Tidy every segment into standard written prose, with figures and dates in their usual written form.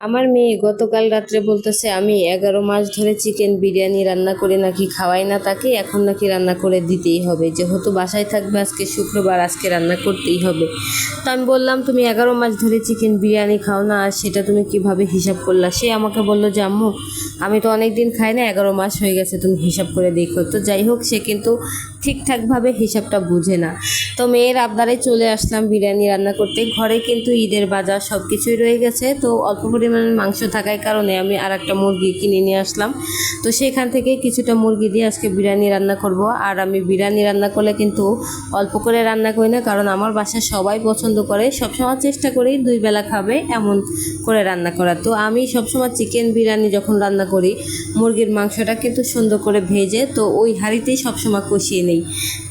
আমার মেয়ে গতকাল রাত্রে বলতেছে আমি 11 মাস ধরে চিকেন বিরিয়ানি রান্না করে নাকি খাওয়াই না তাকে, এখন নাকি রান্না করে দিতেই হবে, যেহেতু বাসায় থাকবে আজকে শুক্রবার, আজকে রান্না করতেই হবে। তো আমি বললাম তুমি 11 মাস ধরে চিকেন বিরিয়ানি খাও না, আর সেটা তুমি কিভাবে হিসাব করলা? সে আমাকে বললো যে আম্মু আমি তো অনেক দিন খাই না, 11 মাস হয়ে গেছে, তুমি হিসাব করে দেখো। তো যাই হোক, সে কিন্তু ঠিকঠাকভাবে হিসাবটা বুঝে না। তো মেয়ের আবদারে চলে আসলাম বিরিয়ানি রান্না করতে। ঘরে কিন্তু ঈদের বাজার সব কিছুই রয়ে গেছে, তো অল্প পরিমাণে মাংস থাকার কারণে আমি আর একটা মুরগি কিনে নিয়ে আসলাম। তো সেখান থেকে কিছুটা মুরগি দিয়ে আজকে বিরিয়ানি রান্না করব। আর আমি বিরিয়ানি রান্না করলে কিন্তু অল্প করে রান্না করি না, কারণ আমার বাসায় সবাই পছন্দ করে, সবসময় চেষ্টা করি 2 বেলা খাবে এমন করে রান্না করা। তো আমি সবসময় চিকেন বিরিয়ানি যখন রান্না করি, মুরগির মাংসটা কিন্তু সুন্দর করে ভেজে তো ওই হাঁড়িতেই সবসময় কষিয়ে নেই।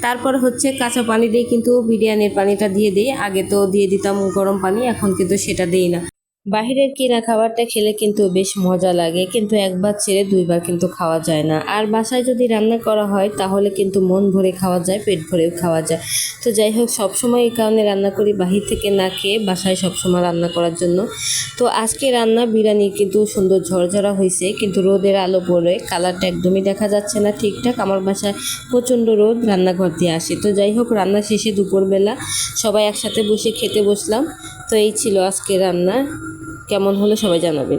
তারপর হচ্ছে কাঁচা পানি দিয়ে কিন্তু বিরিয়ানির পানিটা দিয়ে দিই। আগে তো দিয়ে দিতাম গরম পানি, এখন কিন্তু সেটা দিই না। বাহিরের কিনা খাবারটা খেলে কিন্তু বেশ মজা লাগে, কিন্তু একবার ছেড়ে 2বার কিন্তু খাওয়া যায় না। আর বাসায় যদি রান্না করা হয় তাহলে কিন্তু মন ভরে খাওয়া যায়, পেট ভরেও খাওয়া যায়। তো যাই হোক, সবসময় এই কারণে রান্না করি, বাহির থেকে না খেয়ে বাসায় সবসময় রান্না করার জন্য। তো আজকে রান্না বিরিয়ানি কিন্তু সুন্দর ঝরঝরা হয়েছে, কিন্তু রোদের আলো পড়ে কালারটা একদমই দেখা যাচ্ছে না ঠিকঠাক। আমার বাসায় প্রচণ্ড রোদ, রান্নাঘর দিয়ে আসে। তো যাই হোক, রান্না শেষে দুপুরবেলা সবাই একসাথে বসে খেতে বসলাম। তো এই ছিল আজকে রান্না। কেমন হলো সবাই জানাবেন।